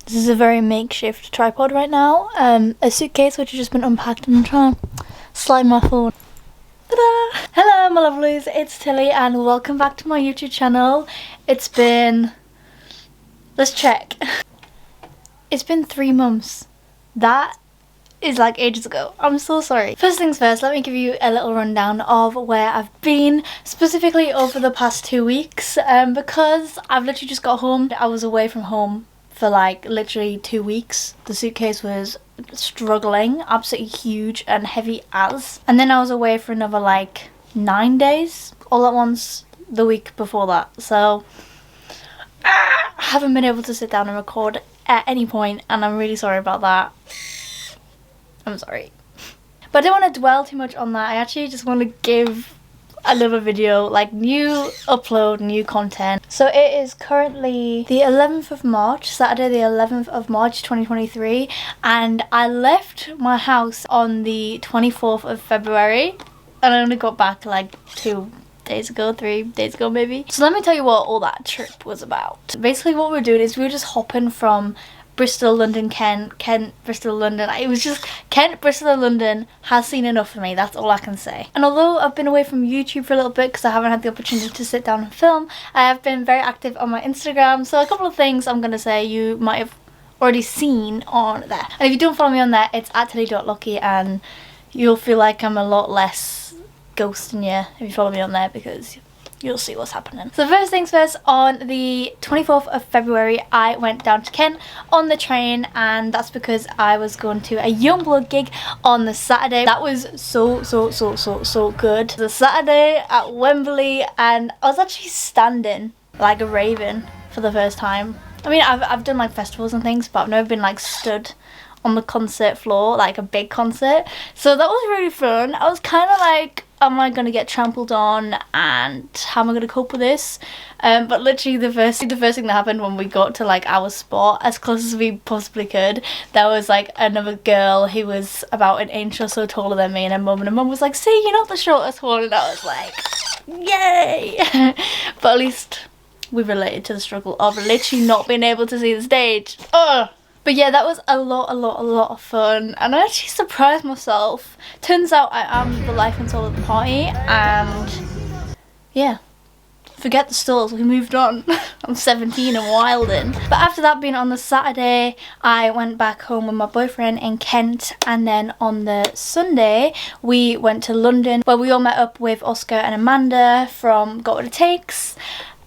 This is a very makeshift tripod right now. A suitcase which has just been unpacked, and I'm trying to slide my phone. Ta-da! Hello my lovelies, it's Tilly and welcome back to my YouTube channel. It's been... let's check. It's been 3 months. That is like ages ago. I'm so sorry. First things first, let me give you a little rundown of where I've been, specifically over the past 2 weeks, because I've literally just got home. I was away from home for like literally 2 weeks. The suitcase was struggling, absolutely huge and heavy as. And then I was away for another like 9 days all at once the week before that. So I haven't been able to sit down and record at any point, and I'm really sorry about that. I'm sorry. But I don't want to dwell too much on that. I actually just want to give another video, like new upload, new content. So it is currently the 11th of March, Saturday the 11th of March 2023, and I left my house on the 24th of February and I only got back like 2 days ago, 3 days ago maybe. So let me tell you what all that trip was about. Basically what we were doing is we were just hopping from Bristol, London, Kent, Bristol, London. It was just Kent, Bristol and London has seen enough of me, that's all I can say. And although I've been away from YouTube for a little bit because I haven't had the opportunity to sit down and film, I have been very active on my Instagram. So a couple of things I'm going to say you might have already seen on there. And if you don't follow me on there, it's @tilly.lucky, and you'll feel like I'm a lot less ghosting you if you follow me on there, because you'll see what's happening. So first things first, on the 24th of February I went down to Kent on the train, and that's because I was going to a youll gig on the Saturday. That was so good. The Saturday at Wembley, and I was actually standing like a raven for the first time. I mean, I've done like festivals and things, but I've never been like stood on the concert floor, like a big concert. So that was really fun. I was kind of like, am I gonna get trampled on, and how am I gonna cope with this? But literally the first thing that happened when we got to like our spot, as close as we possibly could, there was like another girl who was about an inch or so taller than me, and her mum was like, see, you're not the shortest one, and I was like, yay. But at least we related to the struggle of literally not being able to see the stage. Ugh. But yeah, that was a lot of fun, and I actually surprised myself. Turns out I am the life and soul of the party, and yeah, forget the stalls, we moved on. I'm 17 and wilding. But after that, being on the Saturday, I went back home with my boyfriend in Kent, and then on the Sunday we went to London, where we all met up with Oscar and Amanda from Got What It Takes.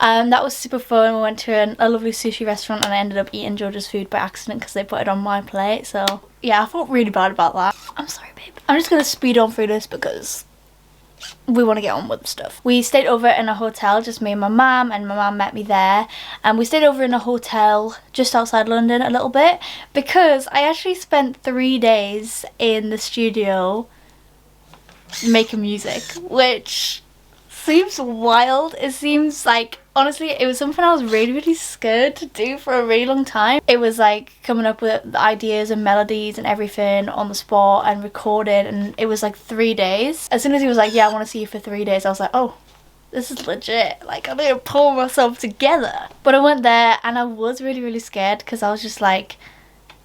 That was super fun. We went to a lovely sushi restaurant, and I ended up eating George's food by accident because they put it on my plate. So yeah, I felt really bad about that. I'm sorry, babe. I'm just going to speed on through this because we want to get on with stuff. We stayed over in a hotel, just me and my mum, and my mum met me there. And we stayed over in a hotel just outside London a little bit because I actually spent 3 days in the studio making music, which seems wild. It seems like, honestly, it was something I was really scared to do for a really long time. It was like coming up with the ideas and melodies and everything on the spot and recording, and it was like 3 days. As soon as he was like, yeah, I want to see you for 3 days, I was like, oh, this is legit. Like, I need to pull myself together. But I went there and I was really scared because I was just like,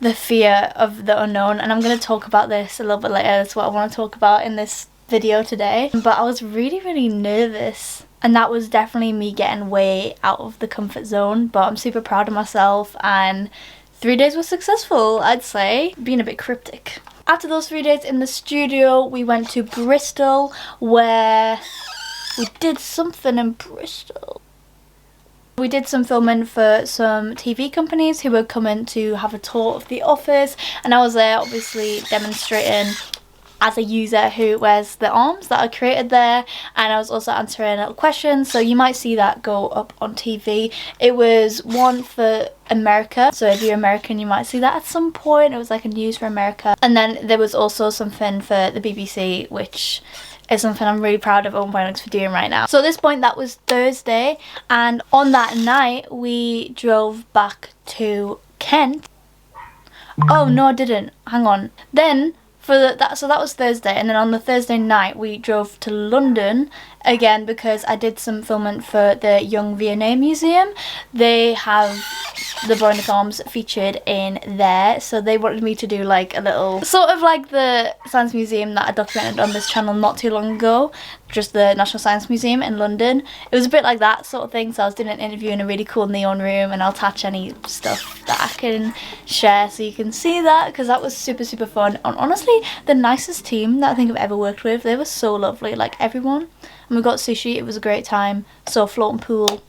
the fear of the unknown. And I'm going to talk about this a little bit later. That's what I want to talk about in this video today. But I was really nervous, and that was definitely me getting way out of the comfort zone. But I'm super proud of myself, and 3 days was successful, I'd say, being a bit cryptic. After those 3 days in the studio, we went to Bristol, where we did something in Bristol. We did some filming for some TV companies who were coming to have a tour of the office, and I was there obviously demonstrating as a user who wears the arms that I created there, and I was also answering little questions, so you might see that go up on TV. It was one for America, so if you're American you might see that at some point. It was like a news for America. And then there was also something for the BBC, which is something I'm really proud of Owen Binox for doing right now. So at this point, that was Thursday, and on that night we drove back to Kent. Oh no, I didn't, hang on. Then so that was Thursday, and then on the Thursday night we drove to London again, because I did some filming for the Young V&A Museum, they have the bionic arms featured in there, so they wanted me to do like a little sort of like the science museum that I documented on this channel not too long ago, just the National Science Museum in London. It was a bit like that sort of thing, so I was doing an interview in a really cool neon room, and I'll attach any stuff that I can share so you can see that, because that was super fun. And honestly, the nicest team that I think I've ever worked with. They were so lovely, like everyone. And we got sushi, it was a great time. Saw a floating pool,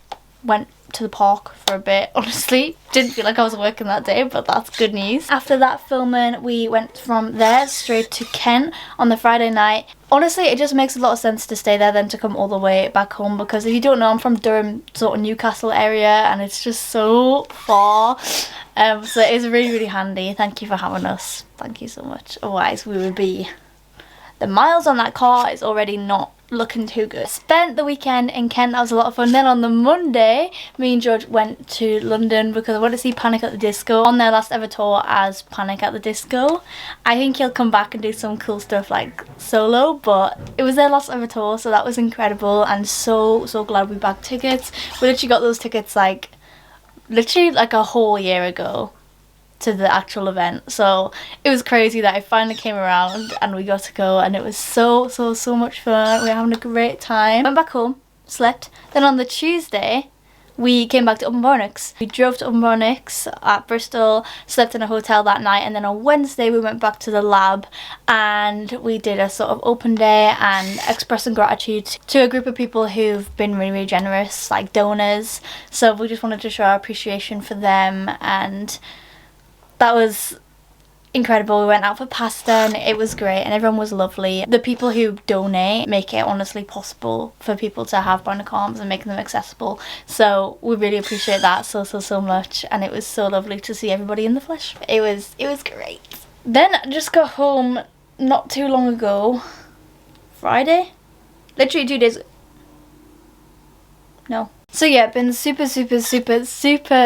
went to the park for a bit. Honestly, didn't feel like I was working that day, but that's good news. After that filming, we went from there straight to Kent on the Friday night. Honestly, it just makes a lot of sense to stay there than to come all the way back home, because if you don't know, I'm from Durham, sort of Newcastle area, and it's just so far. So it is really handy. Thank you for having us. Thank you so much. Otherwise, we would be... The miles on that car is already not looking too good. Spent the weekend in Kent. That was a lot of fun. Then on the Monday, me and George went to London because I wanted to see Panic at the Disco on their last ever tour as Panic at the Disco. I think he'll come back and do some cool stuff like solo, but it was their last ever tour, so that was incredible, and so glad we bagged tickets. We literally got those tickets like literally like a whole year ago to the actual event, so it was crazy that it finally came around and we got to go, and it was so much fun. We were having a great time. Went back home, slept. Then on the Tuesday we came back to Upton. We drove to Upton at Bristol, slept in a hotel that night, and then on Wednesday we went back to the lab and we did a sort of open day and expressing gratitude to a group of people who've been really generous, like donors. So we just wanted to show our appreciation for them, and that was incredible. We went out for pasta and it was great, and everyone was lovely. The people who donate make it honestly possible for people to have bionic arms and making them accessible, so we really appreciate that so much, and it was so lovely to see everybody in the flesh. It was great. Then I just got home not too long ago, Friday, literally 2 days. No. So yeah, been super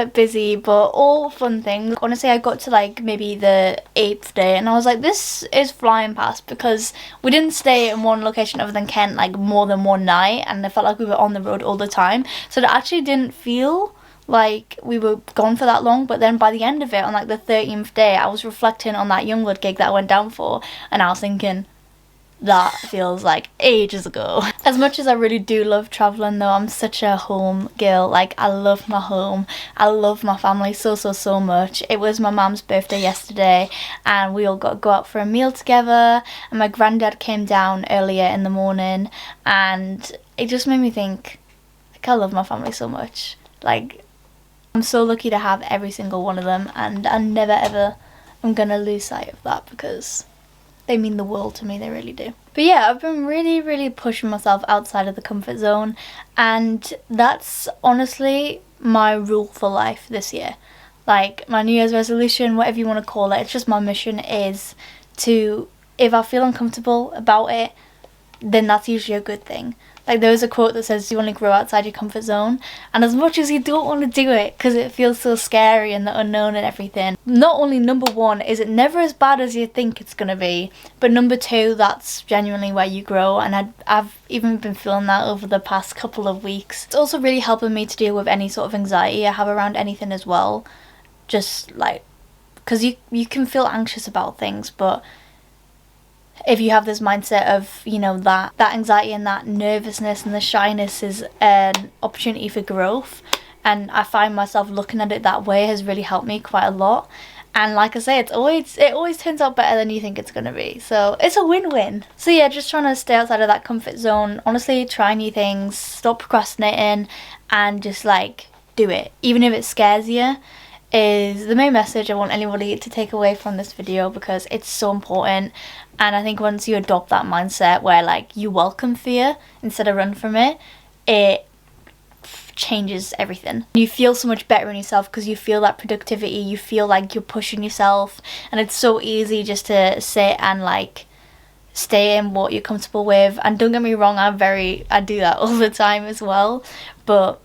busy, but all fun things. Honestly, I got to like maybe the 8th day and I was like, this is flying past, because we didn't stay in one location other than Kent like more than one night, and I felt like we were on the road all the time, so it actually didn't feel like we were gone for that long. But then by the end of it, on like the 13th day, I was reflecting on that youll gig that I went down for, and I was thinking, that feels like ages ago. As much as I really do love traveling though, I'm such a home girl. Like, I love my home, I love my family so much. It was my mum's birthday yesterday and we all got to go out for a meal together, and my granddad came down earlier in the morning, and it just made me think, like, I love my family so much. Like, I'm so lucky to have every single one of them, and I never ever am gonna lose sight of that, because they mean the world to me, they really do. But yeah, I've been really pushing myself outside of the comfort zone, and that's honestly my rule for life this year. Like, my New Year's resolution, whatever you want to call it, it's just my mission is to, if I feel uncomfortable about it, then that's usually a good thing. Like, there was a quote that says you only grow outside your comfort zone, and as much as you don't want to do it because it feels so scary and the unknown and everything, not only number one is it never as bad as you think it's gonna be, but number two, that's genuinely where you grow, and I've even been feeling that over the past couple of weeks. It's also really helping me to deal with any sort of anxiety I have around anything as well, just like, because you can feel anxious about things, but if you have this mindset of, you know, that anxiety and that nervousness and the shyness is an opportunity for growth, and I find myself looking at it that way has really helped me quite a lot. And like I say, it always turns out better than you think it's gonna be, so it's a win-win. So yeah, just trying to stay outside of that comfort zone, honestly, try new things, stop procrastinating, and just like do it, even if it scares you, is the main message I want anybody to take away from this video, because it's so important. And I think once you adopt that mindset where like you welcome fear instead of run from it, it changes everything. You feel so much better in yourself because you feel that productivity, you feel like you're pushing yourself, and it's so easy just to sit and like stay in what you're comfortable with. And don't get me wrong, I do that all the time as well, but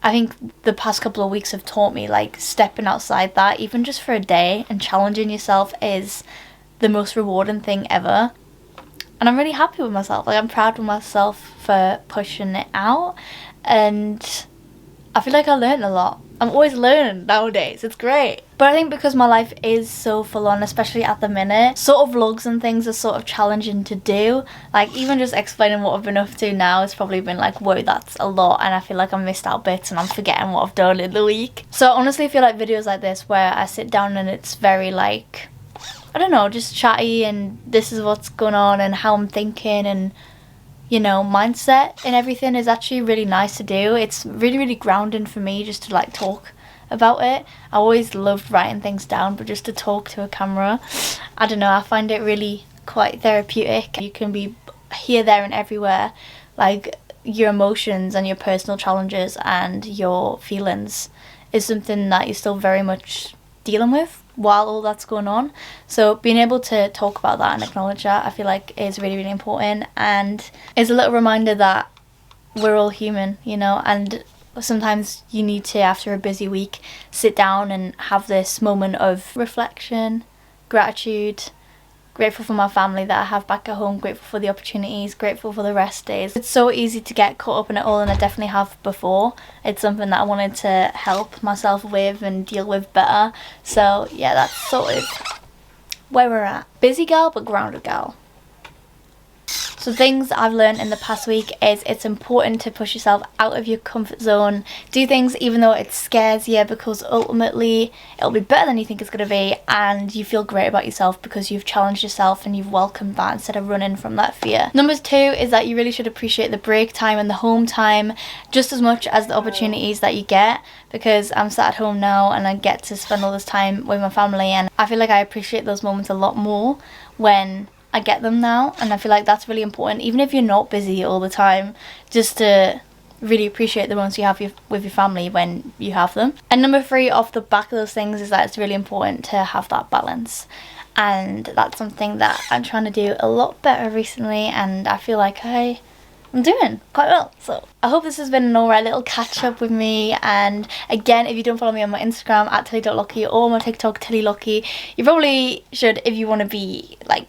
I think the past couple of weeks have taught me like stepping outside that, even just for a day, and challenging yourself is the most rewarding thing ever. And I'm really happy with myself. Like, I'm proud of myself for pushing it out, and I feel like I learned a lot. I'm always learning nowadays. It's great. But I think because my life is so full on, especially at the minute, sort of vlogs and things are sort of challenging to do. Like, even just explaining what I've been up to now has probably been like, whoa, that's a lot. And I feel like I missed out bits and I'm forgetting what I've done in the week. So I honestly feel like videos like this where I sit down and it's very like, I don't know, just chatty and this is what's going on and how I'm thinking and, you know, mindset and everything is actually really nice to do. It's really, really grounding for me just to like talk about it. I always loved writing things down, but just to talk to a camera, I don't know, I find it really quite therapeutic. You can be here, there and everywhere. Like, your emotions and your personal challenges and your feelings is something that you're still very much dealing with while all that's going on. So being able to talk about that and acknowledge that, I feel like is really, really important, and is a little reminder that we're all human, you know, and sometimes you need to, after a busy week, sit down and have this moment of reflection, gratitude, grateful for my family that I have back at home, grateful for the opportunities, grateful for the rest days. It's so easy to get caught up in it all, and I definitely have before. It's something that I wanted to help myself with and deal with better. So yeah, that's sort of where we're at. Busy gal, but grounded gal. So things I've learned in the past week is it's important to push yourself out of your comfort zone. Do things even though it scares you, because ultimately it'll be better than you think it's going to be, and you feel great about yourself because you've challenged yourself and you've welcomed that instead of running from that fear. Number 2 is that you really should appreciate the break time and the home time just as much as the opportunities that you get, because I'm sat at home now and I get to spend all this time with my family, and I feel like I appreciate those moments a lot more when I get them now, and I feel like that's really important, even if you're not busy all the time, just to really appreciate the moments you have with your family when you have them. And number 3 off the back of those things is that it's really important to have that balance, and that's something that I'm trying to do a lot better recently, and I feel like I'm doing quite well. So I hope this has been an alright little catch up with me, and again, if you don't follow me on my Instagram at tilly.lucky or my TikTok tillylucky, you probably should if you want to be like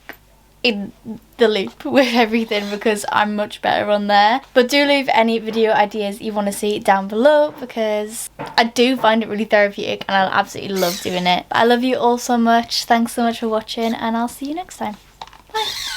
in the loop with everything, because I'm much better on there. But do leave any video ideas you want to see down below, because I do find it really therapeutic and I absolutely love doing it. I love you all so much. Thanks so much for watching, and I'll see you next time. Bye.